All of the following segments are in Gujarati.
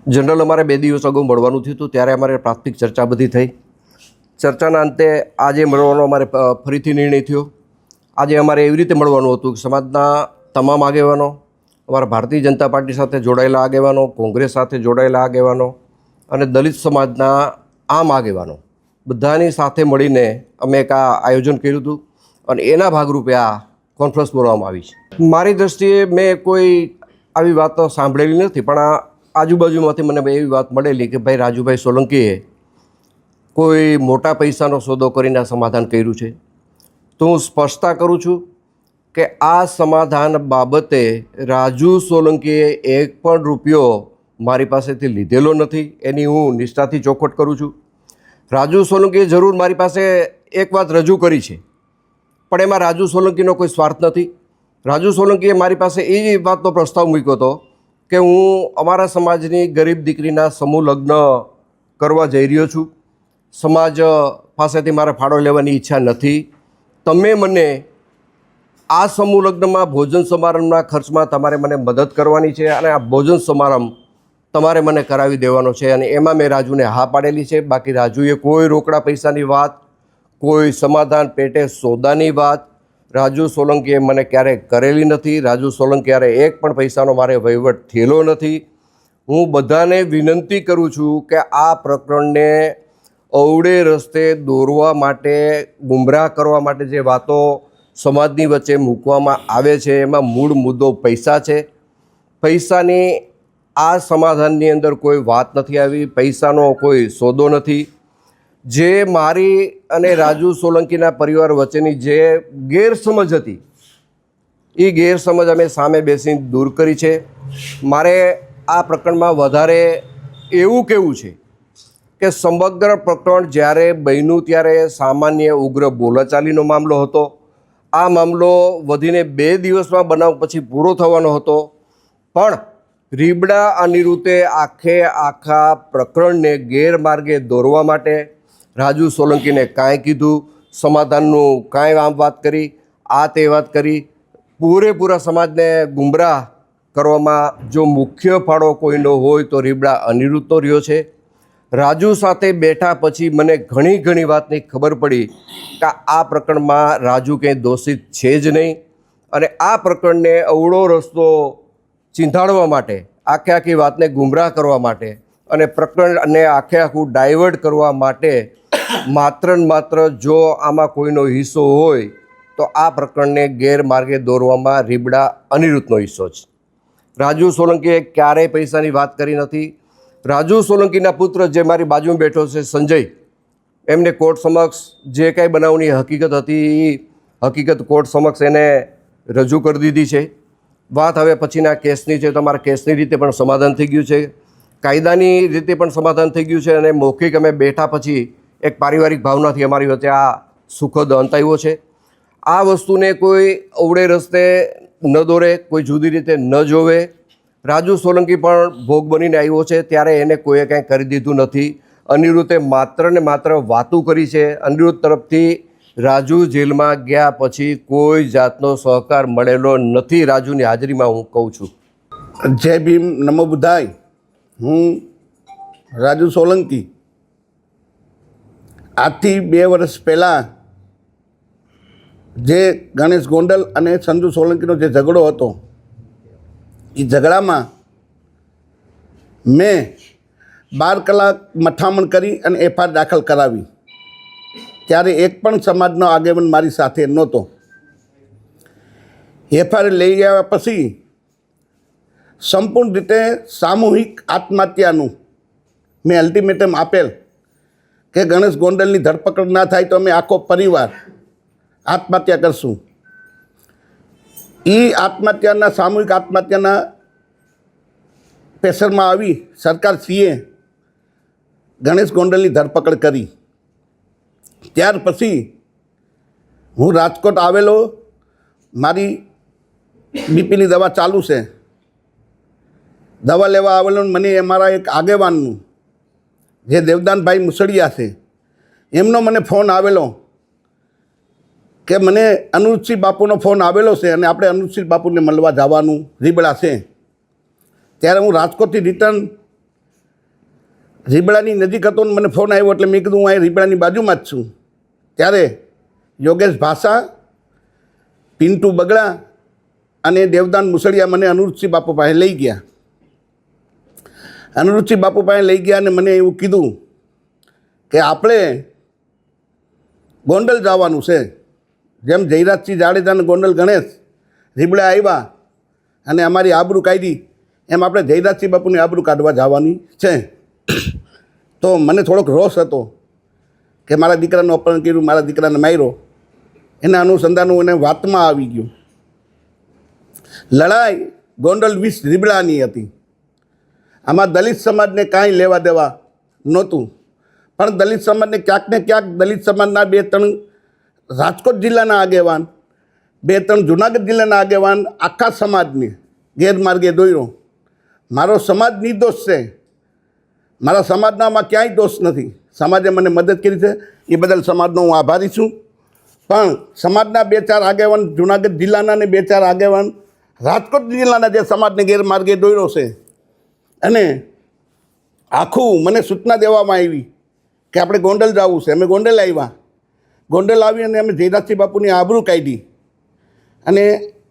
જનરલ અમારે 2 દિવસ અગાઉ મળવાનું થયું હતું, ત્યારે અમારે પ્રાથમિક ચર્ચા બધી થઈ. ચર્ચાના અંતે આજે મળવાનો અમારે ફરીથી નિર્ણય થયો. આજે અમારે એવી રીતે મળવાનું હતું કે સમાજના તમામ આગેવાનો, અમારા ભારતીય જનતા પાર્ટી સાથે જોડાયેલા આગેવાનો, કોંગ્રેસ સાથે જોડાયેલા આગેવાનો અને દલિત સમાજના આમ આગેવાનો બધાની સાથે મળીને અમે એક આ આયોજન કર્યું હતું અને એના ભાગરૂપે આ કોન્ફરન્સ બોલાવવામાં આવી છે. મારી દૃષ્ટિએ મેં કોઈ આવી વાતો સાંભળેલી નથી, પણ આ આજુબાજુમાંથી મને એવી વાત મળેલી કે ભાઈ રાજુભાઈ સોલંકીએ કોઈ મોટા પૈસાનો સોદો કરીને આ સમાધાન કર્યું છે. તો હું સ્પષ્ટતા કરું છું કે આ સમાધાન બાબતે રાજુ સોલંકીએ એક પણ રૂપિયો મારી પાસેથી લીધેલો નથી. એની હું નિષ્ઠાથી ચોખવટ કરું છું. રાજુ સોલંકીએ જરૂર મારી પાસે એક વાત રજૂ કરી છે, પણ એમાં રાજુ સોલંકીનો કોઈ સ્વાર્થ નથી. રાજુ સોલંકીએ મારી પાસે એ વાતનો પ્રસ્તાવ મૂક્યો હતો કે હું અમારા સમાજની ગરીબ દીકરીના સમૂહ લગ્ન કરવા જઈ રહ્યો છું. સમાજ પાસેથી મારે ફાળો લેવાની ઈચ્છા નથી. તમે મને આ સમૂહ લગ્નમાં ભોજન સમારંભના ખર્ચમાં તમારે મને મદદ કરવાની છે અને આ ભોજન સમારંભ તમારે મને કરાવી દેવાનો છે. અને એમાં મેં રાજુને હા પાડેલી છે. બાકી રાજુએ કોઈ રોકડા પૈસાની વાત, કોઈ સમાધાન પેટે સોદાની વાત રાજુ સોલંકીએ મને ક્યારેય કરેલી નથી. રાજુ સોલંકી ક્યારે એક પણ પૈસાનો મારે વહીવટ થયેલો નથી. હું બધાને વિનંતી કરું છું કે આ પ્રકરણને અવળે રસ્તે દોરવા માટે, ગુમરાહ કરવા માટે જે વાતો સમાજની વચ્ચે મૂકવામાં આવે છે એમાં મૂળ મુદ્દો પૈસા છે. પૈસાની આ સમાધાનની અંદર કોઈ વાત નથી આવી. પૈસાનો કોઈ સોદો નથી. જે મારી અને રાજુ સોલંકીના પરિવાર વચ્ચેની જે ગેરસમજ હતી એ ગેરસમજ અમે સામે બેસીને દૂર કરી છે. મારે આ પ્રકરણમાં વધારે એવું કહેવું છે કે સમગ્ર પ્રકરણ જ્યારે બન્યું ત્યારે સામાન્ય ઉગ્ર બોલાચાલીનો મામલો હતો. આ મામલો વધીને 2 દિવસમાં બનાવ પછી પૂરો થવાનો હતો, પણ રીબડા અનિરુદ્ધે આખા પ્રકરણને ગેરમાર્ગે દોરવા માટે રાજુ સોલંકીને કાંઈ કીધું, સમાધાનનું કાંઈ આમ વાત કરી, આ તે વાત કરી, પૂરેપૂરા સમાજને ગુમરાહ કરવામાં જો મુખ્ય ફાળો કોઈનો હોય તો રીબડા અનિરુદ્ધનો રહ્યો છે. રાજુ સાથે બેઠા પછી મને ઘણી વાતની ખબર પડી કે આ પ્રકરણમાં રાજુ કંઈ દોષિત છે જ નહીં. અને આ પ્રકરણને અવળો રસ્તો ચીંધાડવા માટે, આખી વાતને ગુમરાહ કરવા માટે અને પ્રકરણને આખું ડાયવર્ટ કરવા માટે માત્ર ને માત્ર જો આમાં કોઈનો હિસ્સો હોય તો આ પ્રકરણને ગેરમાર્ગે દોરવામાં રીબડા અનિરુદ્ધનો હિસ્સો છે. રાજુ સોલંકીએ ક્યારેય પૈસાની વાત કરી નથી. રાજુ સોલંકીના પુત્ર જે મારી બાજુમાં બેઠો છે સંજય, એમને કોર્ટ સમક્ષ જે કાંઈ બનાવની હકીકત હતી એ હકીકત કોર્ટ સમક્ષ એને રજૂ કરી દીધી છે. વાત હવે પછીના કેસની છે. તમારા કેસની રીતે પણ સમાધાન થઈ ગયું છે, કાયદાની રીતે પણ સમાધાન થઈ ગયું છે અને મૌખિક અમે બેઠા પછી એક પારિવારિક ભાવનાથી અમારી વચ્ચે આ સુખદ અંત આવ્યો છે. આ વસ્તુને કોઈ અવળે રસ્તે ન દોરે, કોઈ જુદી રીતે ન જોવે. રાજુ સોલંકી પણ ભોગ બનીને આવ્યો છે, ત્યારે એને કોઈએ કાંઈ કરી દીધું નથી. અનિરુદ્ધે માત્ર ને માત્ર વાતું કરી છે. અનિરુદ્ધ તરફથી રાજુ જેલમાં ગયા પછી કોઈ જાતનો સહકાર મળેલો નથી. રાજુની હાજરીમાં હું કહું છું. જય ભીમ, નમો બુદ્ધાય. હું રાજુ સોલંકી આજથી 2 વર્ષ પહેલાં જે ગણેશ ગોંડલ અને સંજુ સોલંકીનો જે ઝઘડો હતો એ ઝઘડામાં મેં 12 કલાક મથામણ કરી અને એફઆઈઆર દાખલ કરાવી. ત્યારે એક પણ સમાજનો આગેવાન મારી સાથે નહોતો. એફઆઈઆર લઈ આવ્યા પછી સંપૂર્ણ રીતે સામૂહિક આત્મહત્યાનું મેં અલ્ટિમેટમ આપેલ કે ગણેશ ગોંડલની ધરપકડ ના થાય તો અમે આખો પરિવાર આત્મહત્યા કરશું. એ આત્મહત્યાના સામૂહિક આત્મહત્યાના પ્રેશરમાં આવી સરકારશ્રીએ ગણેશ ગોંડલની ધરપકડ કરી. ત્યાર પછી હું રાજકોટ આવેલો. મારી બીપીની દવા ચાલુ છે. દવા લેવા આવેલો. મને અમારા એક આગેવાનનું જે દેવદાનભાઈ મુસળિયા છે એમનો મને ફોન આવેલો કે મને અનુજસિંહ બાપુનો ફોન આવેલો છે અને આપણે અનુજસિંહ બાપુને મળવા જવાનું રીબડા છે. ત્યારે હું રાજકોટથી રિટર્ન રીબડાની નજીક હતો ને મને ફોન આવ્યો એટલે મેં કીધું હું અહીં રીબડાની બાજુમાં જ છું. ત્યારે યોગેશ ભાષા, પિન્ટુ બગડા અને દેવદાન મુસળિયા મને અનુરૂધસિંહ બાપુ પાસે લઈ ગયા. અનુરૂધસિંહ બાપુ પાસે લઈ ગયા અને મને એવું કીધું કે આપણે ગોંડલ જવાનું છે. જેમ જયરાજસિંહ જાડેજા અને ગોંડલ ગણેશ રીબડા આવ્યા અને અમારી આબરૂ કાઢી, એમ આપણે જયરાજસિંહ બાપુની આબરૂ કાઢવા જવાની છે. તો મને થોડોક રોષ હતો કે મારા દીકરાનું અપહરણ કર્યું, મારા દીકરાને માર્યો. એના અનુસંધાનું એને વાતમાં આવી ગયું. લડાઈ ગોંડલ 20 રીબડાની હતી. આમાં દલિત સમાજને કાંઈ લેવા દેવા નહોતું. પણ દલિત સમાજને ક્યાંક ને ક્યાંક દલિત સમાજના 2-3 રાજકોટ જિલ્લાના આગેવાન, 2-3 જુનાગઢ જિલ્લાના આગેવાન આખા સમાજને ગેરમાર્ગે દોર્યો. મારો સમાજ નિર્દોષ છે, મારા સમાજનામાં ક્યાંય દોષ નથી. સમાજે મને મદદ કરી છે, એ બદલ સમાજનો હું આભારી છું. પણ સમાજના 2-4 આગેવાન જુનાગઢ જિલ્લાના ને 2-4 આગેવાન રાજકોટ જિલ્લાના જે સમાજને ગેરમાર્ગે દોર્યો છે, અને આખું મને સૂચના દેવામાં આવી કે આપણે ગોંડલ જવું છે. અમે ગોંડલ આવ્યા. ગોંડલ આવી અને અમે જયરાજસિંહ બાપુની આબરૂ કાઢી અને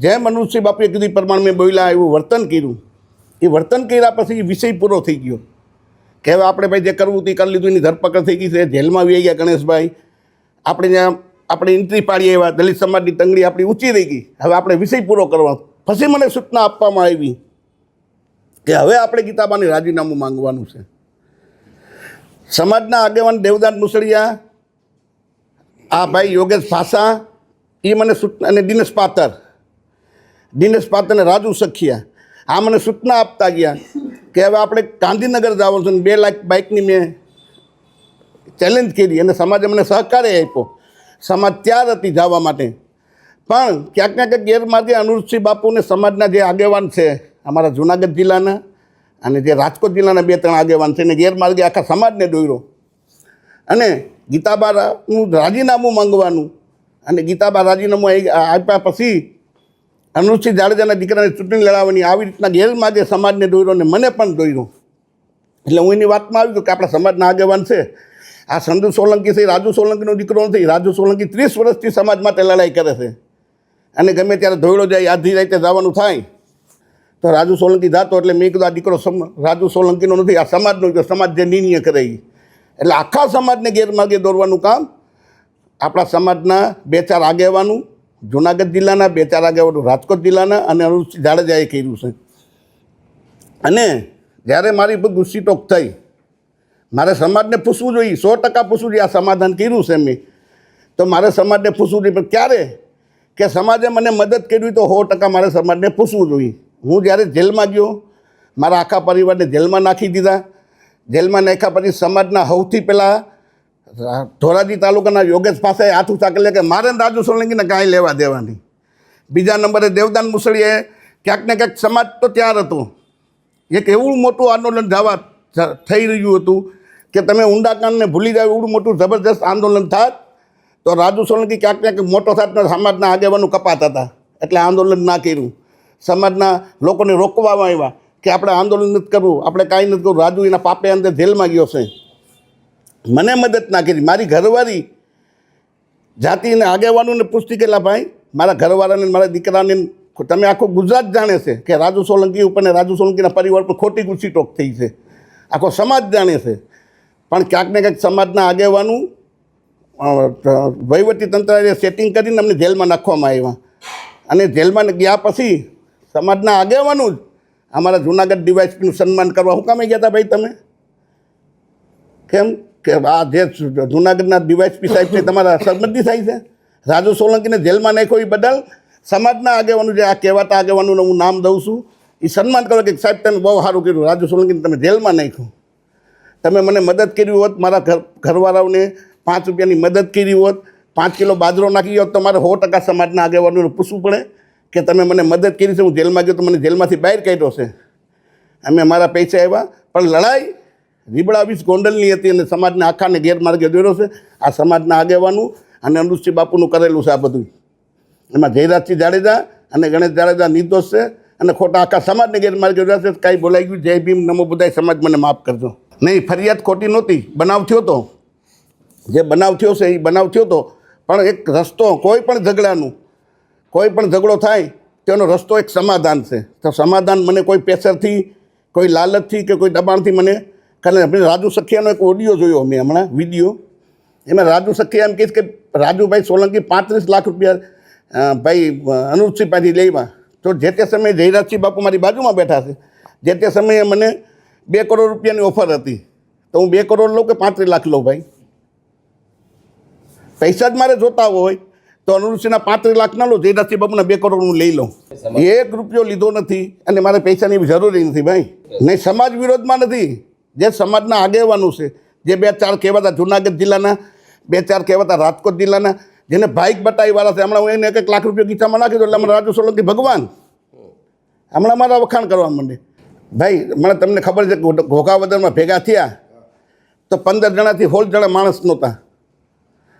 જેમ અનુરૂધસિંહ બાપુએ કીધું પ્રમાણે મેં બોલ્યા એવું વર્તન કર્યું. એ વર્તન કર્યા પછી વિષય પૂરો થઈ ગયો કે હવે આપણે ભાઈ જે કરવું તે કરી લીધું. એની ધરપકડ થઈ ગઈ છે, જેલમાં આવી ગયા ગણેશભાઈ. આપણે ત્યાં આપણે એન્ટ્રી પાડીએ એવા દલિત સમાજની તંગડી આપણી ઊંચી રહી ગઈ. હવે આપણે વિષય પૂરો કરવાનો. પછી મને સૂચના આપવામાં આવી કે હવે આપણે ગીતાબાને રાજીનામું માંગવાનું છે. સમાજના આગેવાન દેવદાન મુસળિયા, આ ભાઈ યોગેશ ભાષા, એ મને સૂચના, અને દિનેશ પાત્ર અને રાજુ સખિયા, આ મને સૂચના આપતા ગયા કે હવે આપણે ગાંધીનગર જવાનું છે. 2 લાખ બાઇકની મેં ચેલેન્જ કરી અને સમાજે મને સહકારે આપ્યો. સમાજ તૈયાર હતી જવા માટે. પણ ક્યાંક ને ક્યાંક ગેરમાર્ગે અનુરૂધસિંહ બાપુને સમાજના જે આગેવાન છે, અમારા જુનાગઢ જિલ્લાના અને જે રાજકોટ જિલ્લાના 2-3 આગેવાન છે, એને ગેરમાર્ગે આખા સમાજને દોર્યો. અને ગીતાબાનું રાજીનામું માંગવાનું, અને ગીતાબા રાજીનામું આપ્યા પછી અનુરૂધસિંહ જાડેજાના દીકરાને ચૂંટણી લડાવવાની, આવી રીતના ગેરમાર્ગે સમાજને દોર્યો અને મને પણ દોર્યો. એટલે હું એની વાતમાં આવી ગયો કે આપણા સમાજના આગેવાન છે. આ સંધુ સોલંકી છે, રાજુ સોલંકીનો દીકરો નથી. રાજુ સોલંકી 30 વર્ષથી સમાજ માટે લડાઈ કરે છે. અને ગમે ત્યારે ધોયડો જાય, આધી રાતે જવાનું થાય તો રાજુ સોલંકી જાતો. એટલે મેં કીધું આ દીકરો રાજુ સોલંકીનો નથી, આ સમાજનો. સમાજ જે નિર્ણય કરે એ. એટલે આખા સમાજને ગેરમાર્ગે દોરવાનું કામ આપણા સમાજના 2-4 આગેવાનું જુનાગઢ જિલ્લાના, 2-4 આગેવાનો રાજકોટ જિલ્લાના અને અનુરૂધસિંહ જાડેજાએ કર્યું છે. અને જ્યારે મારી પર ગુસ્સી ટોક થઈ, મારે સમાજને પૂછવું જોઈએ, 100% પૂછવું જોઈએ. આ સમાધાન કર્યું છે મેં, તો મારે સમાજને પૂછવું જોઈએ. પણ ક્યારે કે સમાજે મને મદદ કરવી તો 100% મારે સમાજને પૂછવું જોઈએ. હું જ્યારે જેલમાં ગયો, મારા આખા પરિવારને જેલમાં નાખી દીધા. જેલમાં નાખ્યા પછી સમાજના સૌથી પહેલાં ધોરાજી તાલુકાના યોગેશ પાસે હાથ ઊંચા કરી કે મારે રાજુ સોલંકીને કાંઈ લેવા દેવા નહીં. બીજા નંબરે દેવદાન મુસળીએ ક્યાંક ને ક્યાંક સમાજ તો ત્યાર હતો. એક એવું મોટું આંદોલન થઈ રહ્યું હતું કે તમે ઊંડાકાંડને ભૂલી જાવ એવું મોટું જબરદસ્ત આંદોલન થાત તો રાજુ સોલંકી ક્યાંક ને ક્યાંક મોટો થાત. સમાજના આગેવાનું કપાત હતા એટલે આંદોલન ના કર્યું. સમાજના લોકોને રોકવામાં આવ્યા કે આપણે આંદોલન નથી કરવું, આપણે કાંઈ નથી કરવું. રાજુ એના પાપે અંદર જેલમાં ગયો છે. મને મદદ ના કરી. મારી ઘરવાળી જાતિને આગેવાનોને પૂછતી કેટલા ભાઈ મારા ઘરવાળાને, મારા દીકરાને, તમે આખું ગુજરાત જાણે છે કે રાજુ સોલંકી ઉપર ને રાજુ સોલંકીના પરિવાર પર ખોટી ગુસ્સી ટોક થઈ છે. આખો સમાજ જાણે છે. પણ ક્યાંક ને ક્યાંક સમાજના આગેવાનું વહીવટી તંત્રએ સેટિંગ કરીને અમને જેલમાં નાખવામાં આવ્યા. અને જેલમાં ગયા પછી સમાજના આગેવાનું જ અમારા જૂનાગઢ ડીવાયએસપીનું સન્માન કરવા હું કામે ગયા હતા ભાઈ તમે? કેમ કે આ જે જૂનાગઢના ડીવાયએસપી સાહેબ છે તમારા સંબંધી થાય છે. રાજુ સોલંકીને જેલમાં નાખ્યો એ બદલ સમાજના આગેવાનું, જે આ કહેવાતા આગેવાનોને હું નામ દઉં છું, એ સન્માન કરો કે સાહેબ તમે બહુ સારું કર્યું, રાજુ સોલંકીને તમે જેલમાં નાખ્યું. તમે મને મદદ કરી હોત, મારા ઘરવાળાઓને 5 રૂપિયાની મદદ કરી હોત, 5 કિલો બાજરો નાખી હોત, તો મારે 100% સમાજના આગેવાનોને પૂછવું પડે કે તમે મને મદદ કરી છે. હું જેલમાં ગયો તો મને જેલમાંથી બહાર કાઢ્યો છે. અમે મારા પૈસા આવ્યા. પણ લડાઈ રીબડા 20 ગોંડલની હતી અને સમાજને આખાને ગેરમાર્ગે દોર્યો છે. આ સમાજના આગેવાનું અને અનુરૂધસિંહ બાપુનું કરેલું છે આ બધું. એમાં જયરાજસિંહ જાડેજા અને ગણેશ જાડેજા નિર્દોષ છે અને ખોટા આખા સમાજને ગેરમાર્ગે દોર્યા છે. કાંઈ બોલાઈ ગયું, જય ભીમ, નમો બુદ્ધાય, સમાજ મને માફ કરજો. નહીં, ફરિયાદ ખોટી નહોતી, બનાવ થયો હતો. જે બનાવ થયો છે એ બનાવ થયો હતો, પણ એક રસ્તો, કોઈ પણ ઝઘડાનું, કોઈ પણ ઝઘડો થાય તેનો રસ્તો એક સમાધાન છે. તો સમાધાન મને કોઈ પ્રેશરથી, કોઈ લાલચથી કે કોઈ દબાણથી મને કારણ આપણે રાજુ સખિયાનો એક ઓડિયો જોયો મેં હમણાં, વિડીયો. એમાં રાજુ સખિયા એમ કહીશ કે રાજુભાઈ સોલંકી 35 લાખ રૂપિયા ભાઈ અનુજસિંહ પાસેથી લેવા. તો જે તે સમયે જયરાજસિંહ બાપુ મારી બાજુમાં બેઠા છે. જે તે સમયે મને 2 કરોડ રૂપિયાની ઓફર હતી. તો હું 2 કરોડ લઉં કે 35 લાખ લઉં? ભાઈ, પૈસા જ મારે જોતા હોય તો અનુજસિંહના 35 લાખ ના લો, જયરાજસિંહ બાપુના 2 કરોડ હું લઈ લઉં. 1 રૂપિયો લીધો નથી અને મારે પૈસાની જરૂરી નથી. ભાઈ, નહીં, સમાજ વિરોધમાં નથી. જે સમાજના આગેવાનું છે, જે 2-4 કહેવાતા જુનાગઢ જિલ્લાના, 2-4 કહેવાતા રાજકોટ જિલ્લાના, જેને બાઇક બતાવીવાળા છે, હમણાં હું એને 1 લાખ રૂપિયા ગીચામાં નાખી દો એટલે અમારા રાજુ સોલંકી ભગવાન હમણાં મારા વખાણ કરવા માંડે. ભાઈ, મને તમને ખબર છે કે ઘોઘાવદરમાં ભેગા થયા તો 15 જણાથી 16 જણા માણસ નહોતા.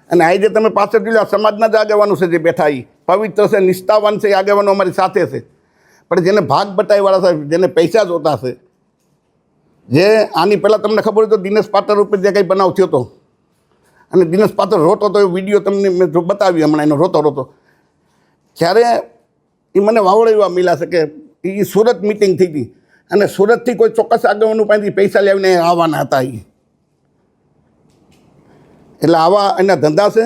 અને આજે તમે પાછળ જોઈ લો, સમાજના જ આગેવાનો છે જે બેઠા, એ પવિત્ર છે, નિષ્ઠાવાન છે, એ આગેવાનો અમારી સાથે છે. પણ જેને ભાગ બતાવીવાળા છે, જેને પૈસા જોતા છે, જે આની પહેલાં તમને ખબર હોય તો દિનેશ પાટર ઉપર જે કંઈ બનાવ થયો હતો અને દિનેશ પાત્ર રોતો હતો, એ વિડીયો તમને મેં જો બતાવી હમણાં, એનો રોતો જ્યારે એ મને વાવડેવા મળ્યા છે કે એ સુરત મિટિંગ થઈ હતી અને સુરતથી કોઈ ચોક્કસ આગેવાનું પાસેથી પૈસા લાવીને આવવાના હતા. એ એટલે આવા એના ધંધા છે.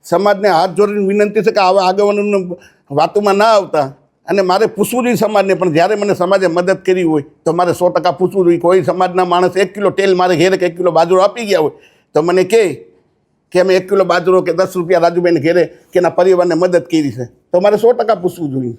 સમાજને હાથ જોડીને વિનંતી છે કે આવા આગેવાનોની વાતોમાં ના આવતા. અને મારે પૂછવું જોઈએ સમાજને, પણ જ્યારે મને સમાજે મદદ કરી હોય તો મારે 100% પૂછવું જોઈએ. કોઈ સમાજના માણસ 1 કિલો તેલ મારે ઘેરે કે 1 કિલો બાજરો આપી ગયા હોય તો મને કહે કે અમે 1 કિલો બાજરો કે 10 રૂપિયા રાજુભાઈને ઘેરે કે એના પરિવારને મદદ કરી છે, તો મારે 100% પૂછવું જોઈએ.